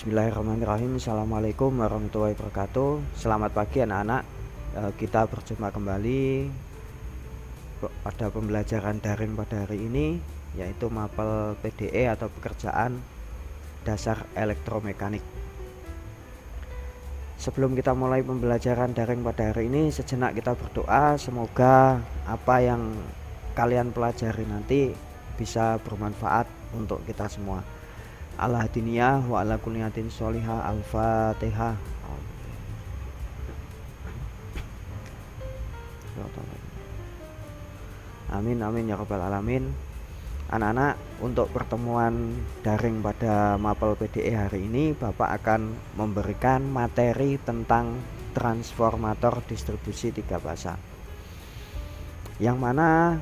Bismillahirrahmanirrahim. Assalamualaikum warahmatullahi wabarakatuh. Selamat pagi anak-anak. Kita berjumpa kembali pada pembelajaran daring pada hari ini, yaitu mapel PDE atau pekerjaan dasar elektromekanik. Sebelum kita mulai pembelajaran daring pada hari ini, sejenak kita berdoa semoga apa yang kalian pelajari nanti bisa bermanfaat untuk kita semua. Ala hadiniyah wa ala kulliyatin sholihah. Al-Fatihah. Amin amin ya rabbal alamin. Anak-anak, untuk pertemuan daring pada mapel PDE hari ini Bapak akan memberikan materi tentang transformator distribusi 3 fasa, yang mana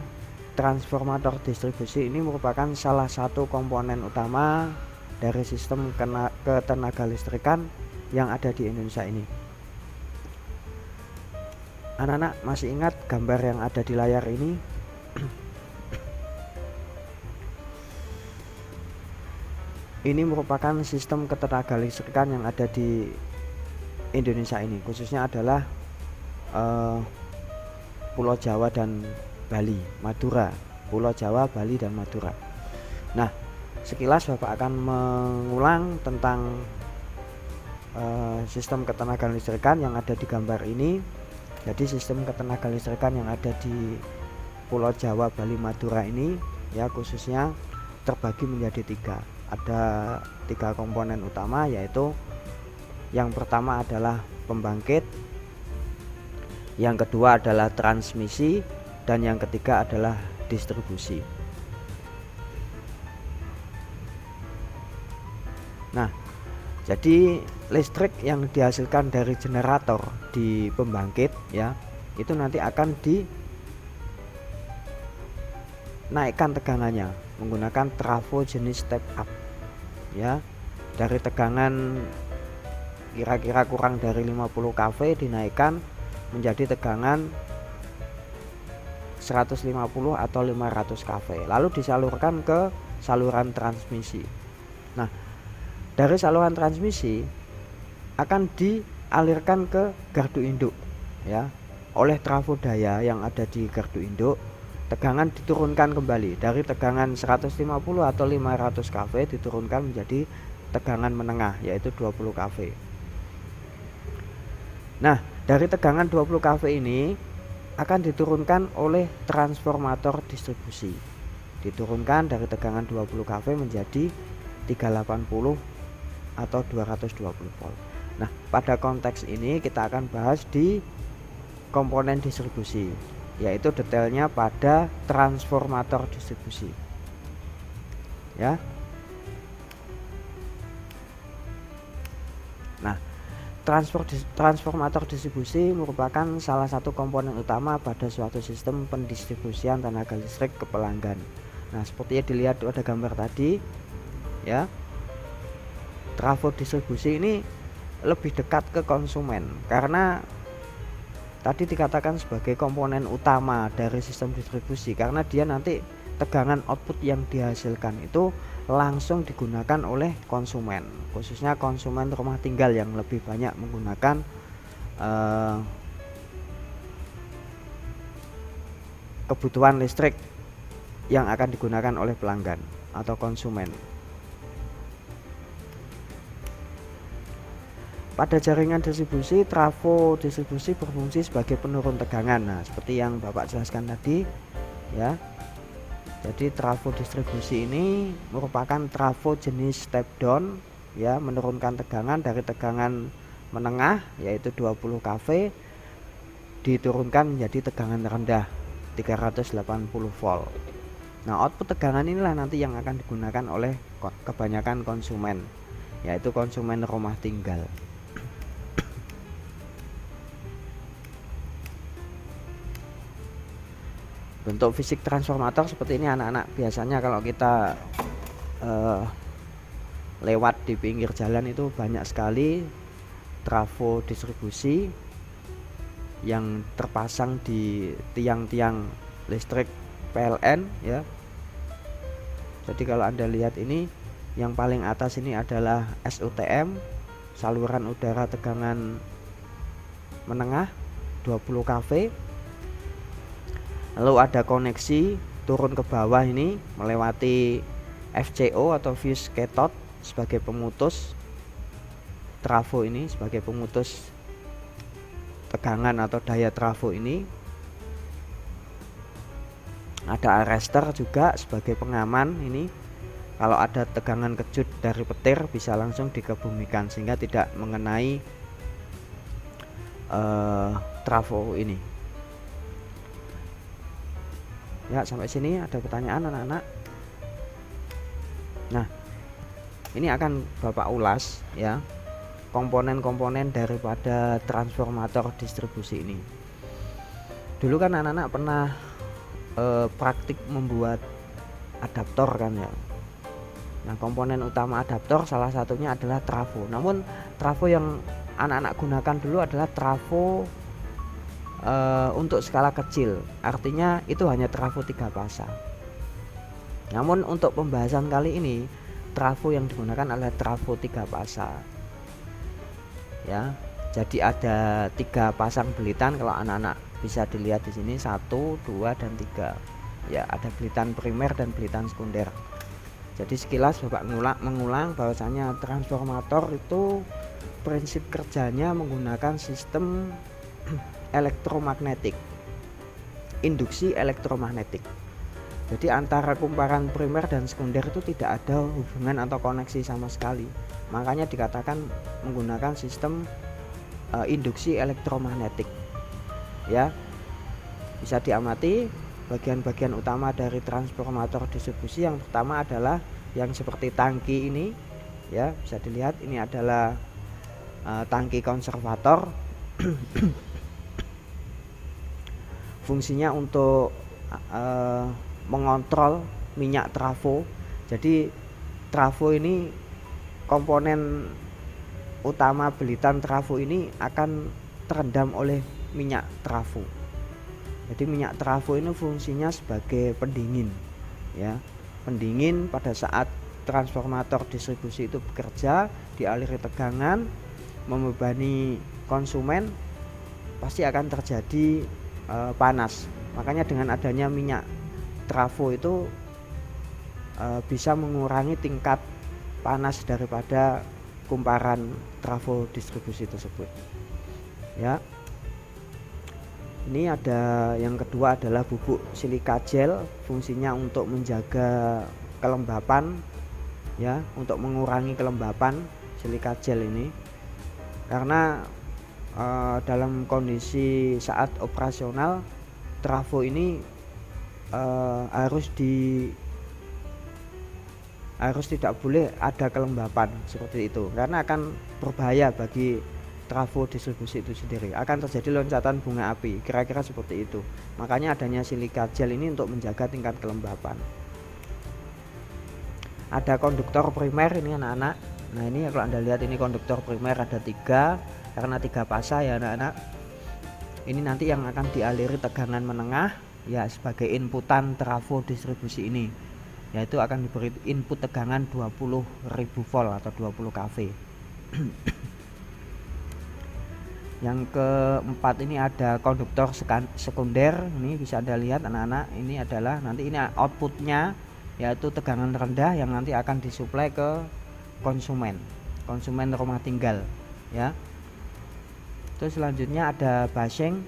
transformator distribusi ini merupakan salah satu komponen utama dari sistem ketenaga listrikan yang ada di Indonesia ini. Anak-anak masih ingat gambar yang ada di layar ini? Ini merupakan sistem ketenaga listrikan yang ada di Indonesia ini, khususnya adalah Pulau Jawa dan Bali, Madura, Pulau Jawa, Bali dan Madura. Nah, sekilas Bapak akan mengulang tentang sistem ketenaga listrikan yang ada di gambar ini. Jadi sistem ketenaga listrikan yang ada di Pulau Jawa, Bali, Madura ini ya khususnya terbagi menjadi 3. Ada 3 komponen utama, yaitu yang pertama adalah pembangkit, yang kedua adalah transmisi, dan yang ketiga adalah distribusi. Nah, jadi listrik yang dihasilkan dari generator di pembangkit ya, itu nanti akan dinaikkan tegangannya menggunakan trafo jenis step up ya, dari tegangan kira-kira kurang dari 50 kV dinaikkan menjadi tegangan 150 atau 500 kV, lalu disalurkan ke saluran transmisi. Nah, dari saluran transmisi akan dialirkan ke gardu induk ya, oleh trafo daya yang ada di gardu induk. Tegangan diturunkan kembali dari tegangan 150 atau 500 kV diturunkan menjadi tegangan menengah, yaitu 20 kV. Nah, dari tegangan 20 kV ini akan diturunkan oleh transformator distribusi. Diturunkan dari tegangan 20 kV menjadi 380 atau 220 volt. Nah, pada konteks ini kita akan bahas di komponen distribusi, yaitu detailnya pada transformator distribusi. Ya. Nah, transformator distribusi merupakan salah satu komponen utama pada suatu sistem pendistribusian tenaga listrik ke pelanggan. Nah, seperti yang dilihat pada gambar tadi, ya, trafo distribusi ini lebih dekat ke konsumen karena tadi dikatakan sebagai komponen utama dari sistem distribusi, karena dia nanti tegangan output yang dihasilkan itu langsung digunakan oleh konsumen, khususnya konsumen rumah tinggal yang lebih banyak menggunakan kebutuhan listrik yang akan digunakan oleh pelanggan atau konsumen. Pada jaringan distribusi, trafo distribusi berfungsi sebagai penurun tegangan. Nah, seperti yang Bapak jelaskan tadi ya. Jadi trafo distribusi ini merupakan trafo jenis step down ya, menurunkan tegangan dari tegangan menengah yaitu 20 kV diturunkan menjadi tegangan rendah 380 volt. Nah, output tegangan inilah nanti yang akan digunakan oleh kebanyakan konsumen, yaitu konsumen rumah tinggal. Bentuk fisik transformator seperti ini anak-anak. Biasanya kalau kita lewat di pinggir jalan itu banyak sekali trafo distribusi yang terpasang di tiang-tiang listrik PLN ya. Jadi kalau Anda lihat ini Yang paling atas ini adalah SUTM, saluran udara tegangan menengah 20 kV. Lalu ada koneksi turun ke bawah ini melewati FCO atau fuse cathode sebagai pemutus trafo ini, sebagai pemutus tegangan atau daya trafo ini. Ada arrestor juga sebagai pengaman ini. Kalau ada tegangan kejut dari petir bisa langsung dikebumikan sehingga tidak mengenai trafo ini. Ya, sampai sini ada pertanyaan anak-anak? Nah, ini akan Bapak ulas ya, komponen-komponen daripada transformator distribusi ini. Dulu kan anak-anak pernah praktik membuat adaptor kan ya. Nah, komponen utama adaptor salah satunya adalah trafo. Namun trafo yang anak-anak gunakan dulu adalah trafo untuk skala kecil. Artinya itu hanya trafo 3 pasang. Namun untuk pembahasan kali ini trafo yang digunakan adalah trafo 3 pasang. Ya. Jadi ada 3 pasang belitan, kalau anak-anak bisa dilihat di sini 1, 2 dan 3. Ya, ada belitan primer dan belitan sekunder. Jadi sekilas Bapak mengulang bahwasanya transformator itu prinsip kerjanya menggunakan sistem elektromagnetik, induksi elektromagnetik. Jadi antara kumparan primer dan sekunder itu tidak ada hubungan atau koneksi sama sekali. Makanya dikatakan menggunakan sistem induksi elektromagnetik. Ya, bisa diamati bagian-bagian utama dari transformator distribusi. Yang pertama adalah yang seperti tangki ini, ya bisa dilihat ini adalah tangki konservator. Fungsinya untuk mengontrol minyak trafo. Jadi trafo ini, komponen utama belitan trafo ini akan terendam oleh minyak trafo. Jadi minyak trafo ini fungsinya sebagai pendingin ya, pendingin pada saat transformator distribusi itu bekerja, dialiri tegangan, membebani konsumen, pasti akan terjadi panas. Makanya dengan adanya minyak trafo itu bisa mengurangi tingkat panas daripada kumparan trafo distribusi tersebut. Ya. Ini ada yang kedua adalah bubuk silika gel, fungsinya untuk menjaga kelembapan ya, untuk mengurangi kelembapan silika gel ini. Karena dalam kondisi saat operasional trafo ini harus tidak boleh ada kelembapan seperti itu, karena akan berbahaya bagi trafo distribusi itu sendiri, akan terjadi loncatan bunga api, kira-kira seperti itu. Makanya adanya silika gel ini untuk menjaga tingkat kelembapan. Ada konduktor primer ini anak-anak. Nah ini kalau Anda lihat ini konduktor primer ada 3, karena 3 pasang ya anak-anak. Ini nanti yang akan dialiri tegangan menengah ya sebagai inputan trafo distribusi ini, yaitu akan diberi input tegangan 20.000 volt atau 20 kV. Yang keempat ini ada konduktor sekunder. Ini bisa Anda lihat anak-anak, ini adalah nanti ini outputnya, yaitu tegangan rendah yang nanti akan disuplai ke konsumen rumah tinggal ya. Terus selanjutnya ada basing.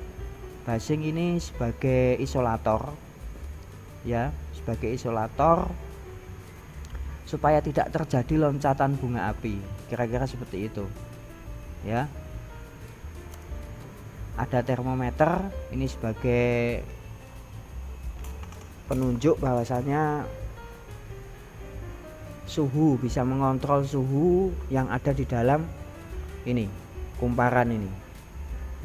Basing ini sebagai isolator ya, sebagai isolator supaya tidak terjadi loncatan bunga api, kira-kira seperti itu ya. Ada termometer, ini sebagai penunjuk bahwasanya suhu, bisa mengontrol suhu yang ada di dalam ini kumparan ini.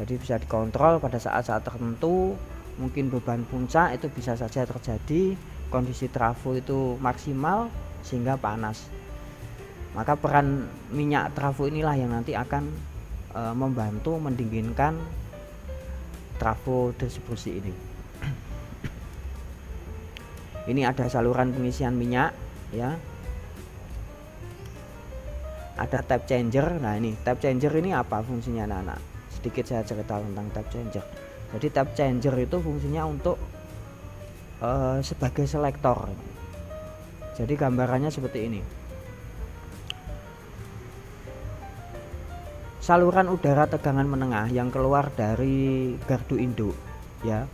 Jadi bisa dikontrol pada saat-saat tertentu, mungkin beban puncak itu bisa saja terjadi, kondisi trafo itu maksimal sehingga panas. Maka peran minyak trafo inilah yang nanti akan membantu mendinginkan trafo distribusi ini. Ini ada saluran pengisian minyak ya. ada tap changer. Nah, ini tap changer ini apa fungsinya anak-anak? Sedikit saya cerita tentang tap changer. Jadi tap changer itu fungsinya untuk sebagai selektor. Jadi gambarannya seperti ini. Saluran udara tegangan menengah yang keluar dari gardu induk, ya,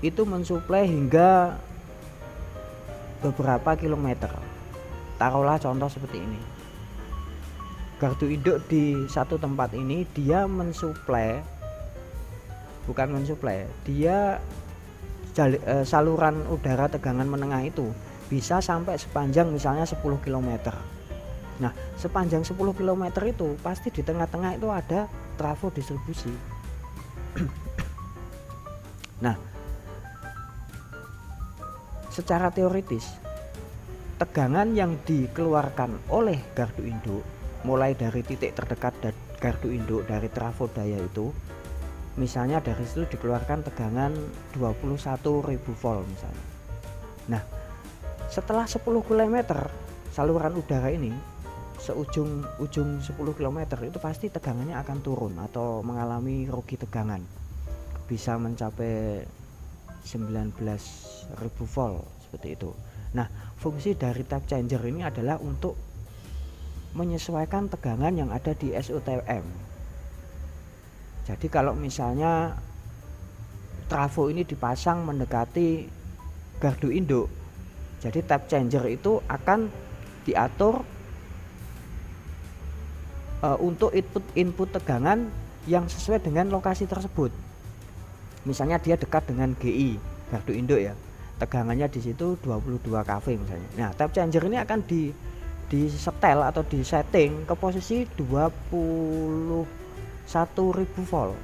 itu mensuplai hingga beberapa kilometer. Taruhlah contoh seperti ini. Gardu induk di satu tempat ini dia mensuplai, bukan mensuplai, dia saluran udara tegangan menengah itu bisa sampai sepanjang misalnya 10 km. Nah, sepanjang 10 km itu pasti di tengah-tengah itu ada trafo distribusi. Nah, secara teoritis tegangan yang dikeluarkan oleh gardu induk mulai dari titik terdekat gardu induk dari trafo daya itu, misalnya dari situ dikeluarkan tegangan 21.000 volt misalnya. Nah, setelah 10 km saluran udara ini seujung 10 km itu pasti tegangannya akan turun atau mengalami rugi tegangan, bisa mencapai 19.000 volt seperti itu. Nah, fungsi dari tap changer ini adalah untuk menyesuaikan tegangan yang ada di SOTM. Jadi kalau misalnya trafo ini dipasang mendekati gardu induk, jadi tap changer itu akan diatur untuk input tegangan yang sesuai dengan lokasi tersebut. Misalnya dia dekat dengan GI gardu induk ya, tegangannya di situ 22 kV misalnya. Nah, tap changer ini akan disetel atau disetting ke posisi 21.000 volt.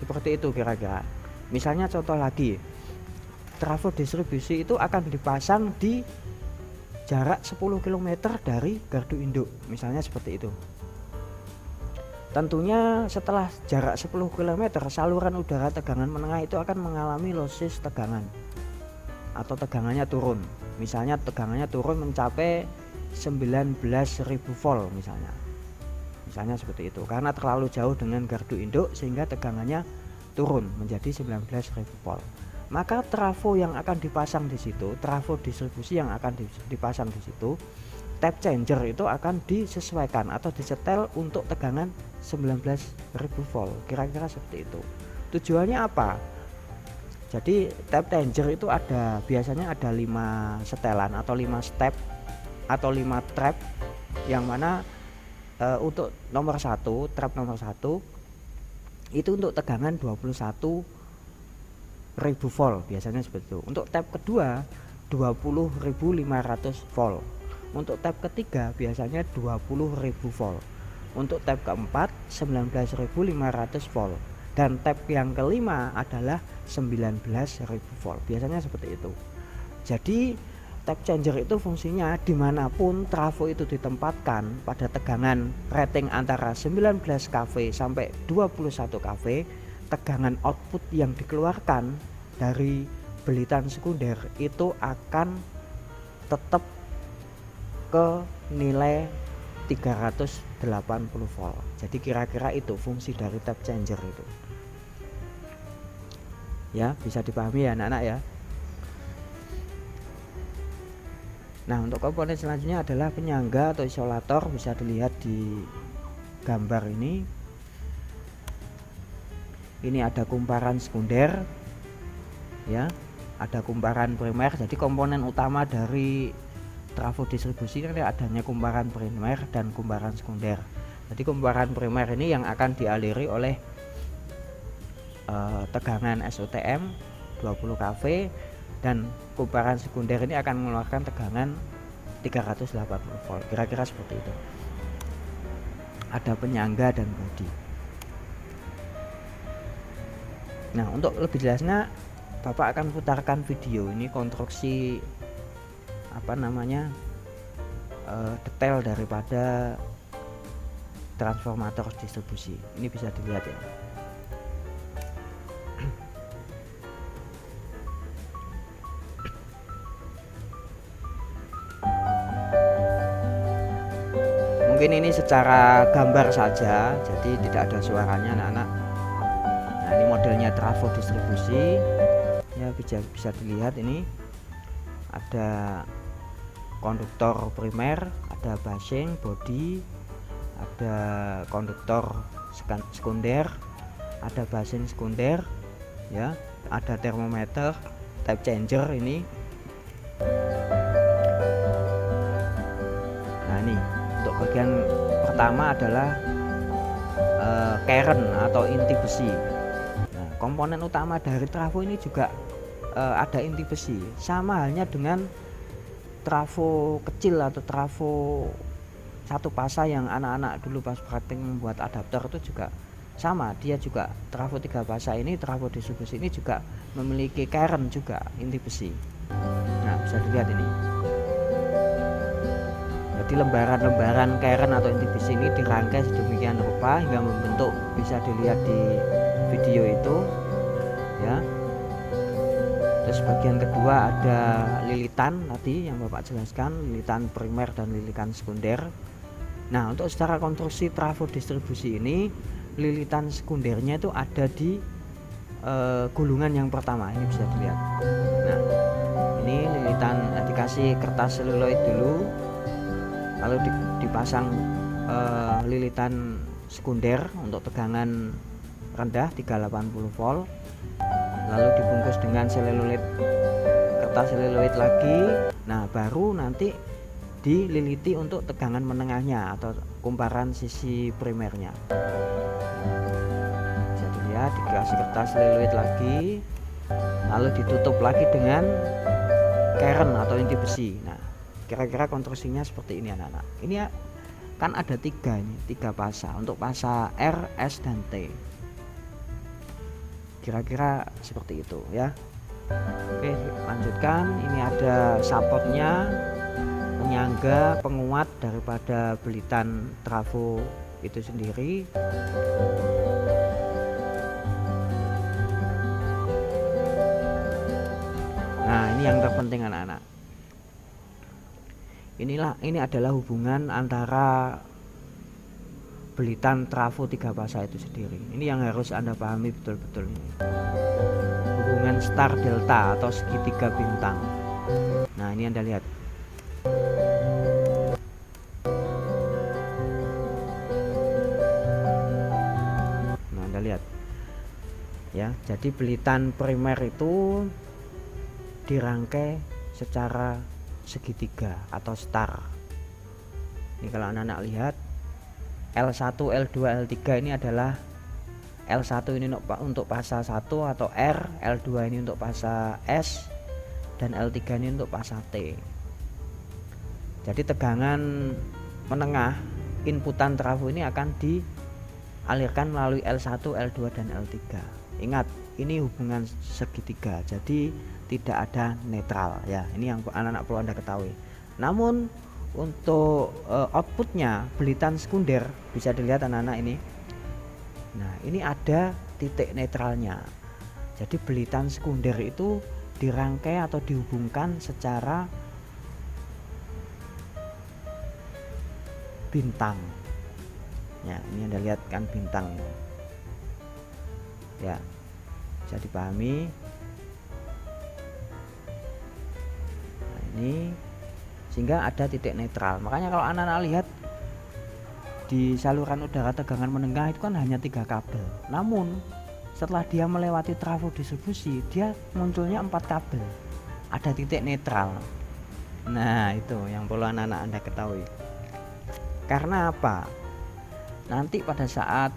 Seperti itu kira-kira. Misalnya contoh lagi, trafo distribusi itu akan dipasang di jarak 10 km dari gardu induk, misalnya seperti itu. Tentunya setelah jarak 10 km saluran udara tegangan menengah itu akan mengalami losses tegangan atau tegangannya turun. Misalnya tegangannya turun mencapai 19.000 volt misalnya. Misalnya seperti itu. Karena terlalu jauh dengan gardu induk sehingga tegangannya turun menjadi 19.000 volt. Maka trafo yang akan dipasang di situ, trafo distribusi yang akan dipasang di situ, tap changer itu akan disesuaikan atau disetel untuk tegangan 19.000 volt. Kira-kira seperti itu. Tujuannya apa? Jadi tap changer itu biasanya ada 5 setelan atau 5 step atau 5 trap, yang mana untuk nomor 1, trap nomor 1 itu untuk tegangan 21.000 volt biasanya seperti itu. Untuk tab kedua 20.500 volt. Untuk tab ketiga biasanya 20.000 volt. Untuk tab keempat 19.500 volt. Dan tab yang kelima adalah 19.000 volt. Biasanya seperti itu. Jadi tap changer itu fungsinya dimanapun trafo itu ditempatkan pada tegangan rating antara 19 kV sampai 21 kV, tegangan output yang dikeluarkan dari belitan sekunder itu akan tetap ke nilai 380 volt. Jadi kira-kira itu fungsi dari tap changer itu. Ya, bisa dipahami ya anak-anak ya. Nah, untuk komponen selanjutnya adalah penyangga atau isolator, bisa dilihat di gambar ini. Ini ada kumparan sekunder, ya, ada kumparan primer. Jadi komponen utama dari trafo distribusi ini adanya kumparan primer dan kumparan sekunder. Jadi kumparan primer ini yang akan dialiri oleh tegangan SOTM 20 kV, dan kumparan sekunder ini akan mengeluarkan tegangan 380 volt. Kira-kira seperti itu. Ada penyangga dan bodi. Nah, untuk lebih jelasnya Bapak akan putarkan video ini konstruksi detail daripada transformator distribusi. Ini bisa dilihat ya. mungkin ini secara gambar saja, jadi tidak ada suaranya anak-anak. Nah, ini modelnya trafo distribusi ya, bisa dilihat ini ada konduktor primer, ada bushing, body, ada konduktor sekunder, ada bushing sekunder ya, ada termometer, type changer ini. Nah, ini untuk bagian pertama adalah keren atau inti besi. Nah, komponen utama dari trafo ini juga ada inti besi, sama halnya dengan trafo kecil atau trafo satu pasa yang anak-anak dulu pas praktik membuat adapter itu juga sama, dia juga trafo 3 pasa ini, trafo distribusi ini juga memiliki keren juga, inti besi. Nah, bisa dilihat ini. Jadi lembaran-lembaran keren atau inti besi ini dirangkai sedemikian rupa hingga membentuk, bisa dilihat di video itu ya. Terus bagian kedua ada lilitan tadi yang Bapak jelaskan, lilitan primer dan lilitan sekunder. Nah, untuk secara konstruksi trafo distribusi ini, lilitan sekundernya itu ada di gulungan yang pertama, ini bisa dilihat. Nah, ini lilitan dikasih kertas seluloid dulu, lalu dipasang lilitan sekunder untuk tegangan rendah 380 volt, lalu dibungkus dengan seluloid, kertas seluloid lagi. Nah, baru nanti dililiti untuk tegangan menengahnya atau kumparan sisi primernya. Bisa dilihat dikasih kertas seluloid lagi, lalu ditutup lagi dengan keren atau inti besi. Nah, kira-kira konstruksinya seperti ini anak-anak. Ini kan ada 3 pasa untuk pasa R, S, dan T. Kira-kira seperti itu ya. Oke, lanjutkan. Ini ada supportnya, penyangga, penguat daripada belitan trafo itu sendiri. Nah, ini yang terpenting anak-anak. Ini adalah hubungan antara belitan trafo 3 pasa itu sendiri. Ini yang harus Anda pahami betul-betul ini. Hubungan star delta atau segitiga bintang. Nah, ini Anda lihat. Nah, Anda lihat. Ya, jadi belitan primer itu dirangkai secara segitiga atau star. Ini kalau anak-anak lihat, L1, L2, L3 ini adalah L1 ini untuk pasa 1 atau R, L2 ini untuk pasa S, dan L3 ini untuk pasa T. Jadi tegangan menengah inputan trafo ini akan dialirkan melalui L1, L2, dan L3. Ingat, ini hubungan segitiga, jadi tidak ada netral ya. Ini yang anak-anak perlu Anda ketahui. Namun untuk outputnya belitan sekunder bisa dilihat anak-anak ini. Nah, ini ada titik netralnya. Jadi belitan sekunder itu dirangkai atau dihubungkan secara bintang. Ya, ini Anda lihat kan bintang ini. Ya, bisa dipahami. Nah, ini sehingga ada titik netral. Makanya kalau anak-anak lihat di saluran udara tegangan menengah itu kan hanya 3 kabel. Namun setelah dia melewati trafo distribusi, dia munculnya 4 kabel. Ada titik netral. Nah, itu yang perlu anak-anak Anda ketahui. Karena apa? Nanti pada saat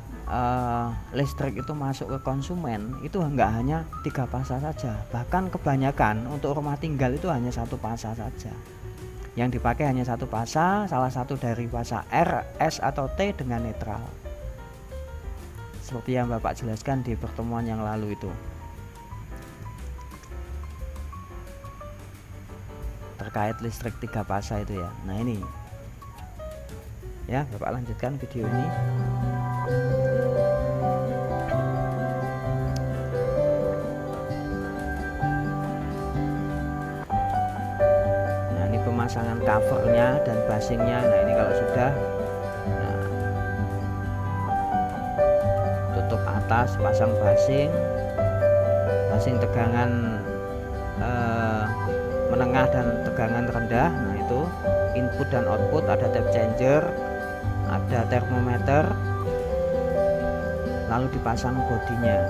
listrik itu masuk ke konsumen, itu enggak hanya 3 pasa saja, bahkan kebanyakan untuk rumah tinggal itu hanya 1 pasa saja. Yang dipakai hanya 1 pasa, salah satu dari pasa R, S, atau T dengan netral. Seperti yang Bapak jelaskan di pertemuan yang lalu itu. Terkait listrik 3 pasa itu ya. Nah, ini. Ya, Bapak lanjutkan video ini. Pemasangan covernya dan bushingnya. Nah, ini kalau sudah atas pasang basing tegangan menengah dan tegangan rendah. Nah itu input dan output, ada tap changer, ada termometer, lalu dipasang bodinya,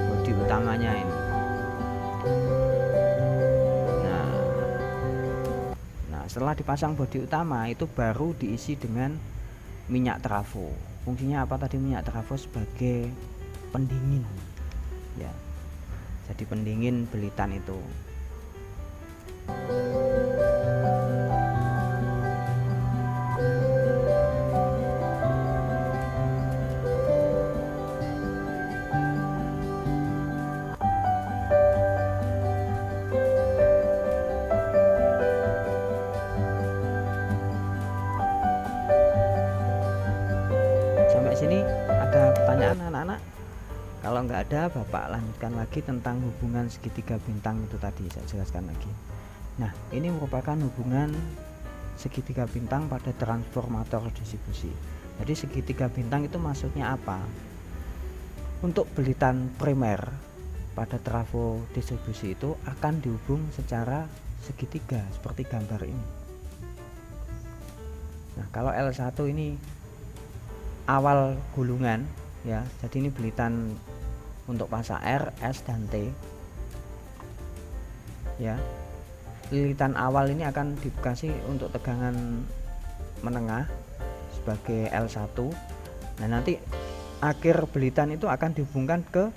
bodi utamanya ini. Nah setelah dipasang bodi utama itu baru diisi dengan minyak trafo. Fungsinya apa tadi minyak trafo? Sebagai pendingin ya, jadi pendingin belitan itu. Sampai sini ada pertanyaan anak-anak? Kalau nggak ada, Bapak lanjutkan lagi tentang hubungan segitiga bintang itu tadi, saya jelaskan lagi. Nah ini merupakan hubungan segitiga bintang pada transformator distribusi. Jadi segitiga bintang itu maksudnya apa? Untuk belitan primer pada trafo distribusi itu akan dihubung secara segitiga seperti gambar ini. Nah kalau L1 ini awal gulungan ya, jadi ini belitan untuk fasa R, S, dan T ya. Lilitan awal ini akan dikasih untuk tegangan menengah sebagai L1. Nah nanti akhir belitan itu akan dihubungkan ke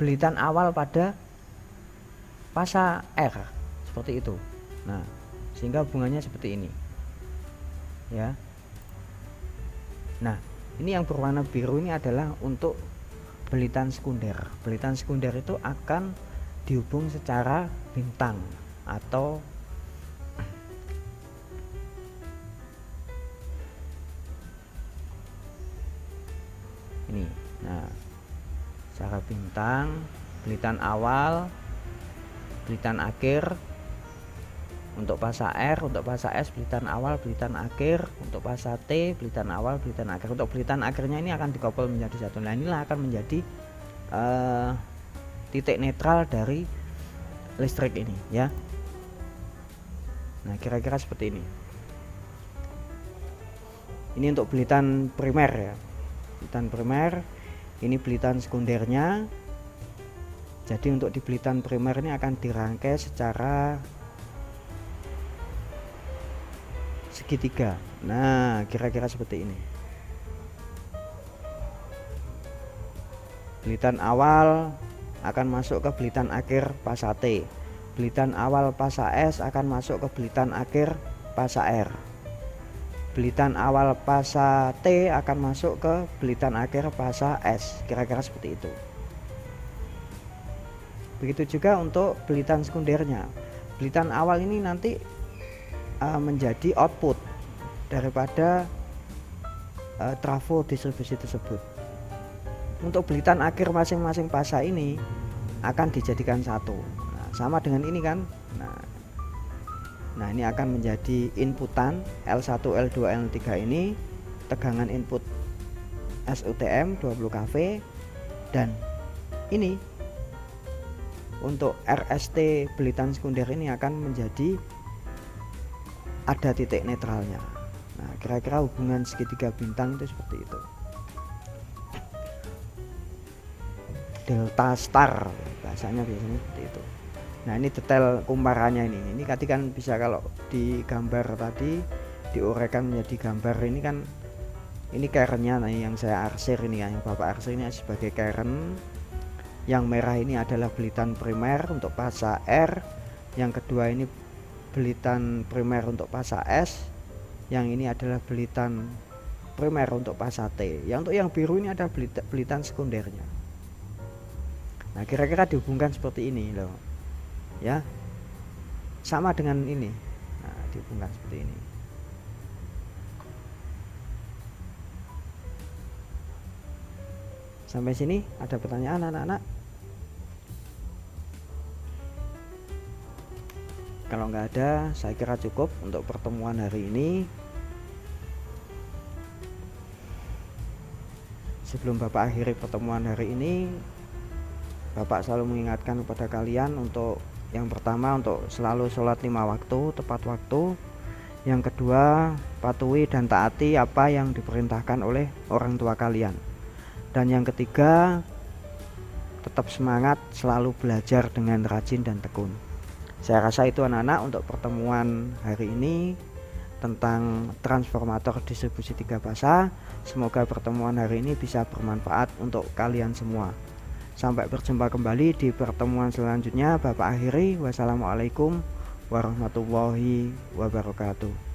belitan awal pada fasa R seperti itu. Nah sehingga hubungannya seperti ini ya. Nah ini yang berwarna biru ini adalah untuk belitan sekunder. Belitan sekunder itu akan dihubung secara bintang atau ini. Nah secara bintang, belitan awal, belitan akhir. Untuk fasa R, untuk fasa S belitan awal, belitan akhir. Untuk fasa T belitan awal, belitan akhir. Untuk belitan akhirnya ini akan dikoppel menjadi satu. Nah inilah akan menjadi titik netral dari listrik ini ya. Nah kira-kira seperti ini. Ini untuk belitan primer ya, belitan primer. Ini belitan sekundernya. Jadi untuk di belitan primer ini akan dirangkai secara segitiga. Nah kira-kira seperti ini. Belitan awal akan masuk ke belitan akhir fasa T. Belitan awal fasa S akan masuk ke belitan akhir fasa R. Belitan awal fasa T akan masuk ke belitan akhir fasa S. Kira-kira seperti itu. Begitu juga untuk belitan sekundernya. Belitan awal ini nanti menjadi output daripada trafo distribusi tersebut. Untuk belitan akhir masing-masing fasa ini akan dijadikan satu. Nah, sama dengan ini kan. Nah ini akan menjadi inputan L1, L2, L3 ini tegangan input SUTM 20 kV, dan ini untuk RST belitan sekunder ini akan menjadi ada titik netralnya. Nah kira-kira hubungan segitiga bintang itu seperti itu. Delta star bahasanya biasanya seperti itu. Nah ini detail kumparannya ini tadi kan bisa kalau di gambar tadi diuraikan menjadi gambar ini kan, ini kerennya. Nah yang saya arsir ini ya, yang Bapak arsir ini sebagai keren. Yang merah ini adalah belitan primer untuk fasa R, yang kedua ini belitan primer untuk fasa S, yang ini adalah belitan primer untuk fasa T. Yang untuk yang biru ini ada belitan sekundernya. Nah kira-kira dihubungkan seperti ini loh ya, sama dengan ini. Nah dihubungkan seperti ini. Sampai sini ada pertanyaan anak-anak? Kalau nggak ada, saya kira cukup untuk pertemuan hari ini. Sebelum Bapak akhiri pertemuan hari ini, Bapak selalu mengingatkan kepada kalian untuk yang pertama untuk selalu sholat 5 waktu tepat waktu. Yang kedua, patuhi dan taati apa yang diperintahkan oleh orang tua kalian. Dan yang ketiga, tetap semangat selalu belajar dengan rajin dan tekun. Saya rasa itu anak-anak untuk pertemuan hari ini tentang transformator distribusi 3 fasa. Semoga pertemuan hari ini bisa bermanfaat untuk kalian semua. Sampai berjumpa kembali di pertemuan selanjutnya. Bapak akhiri, wassalamualaikum warahmatullahi wabarakatuh.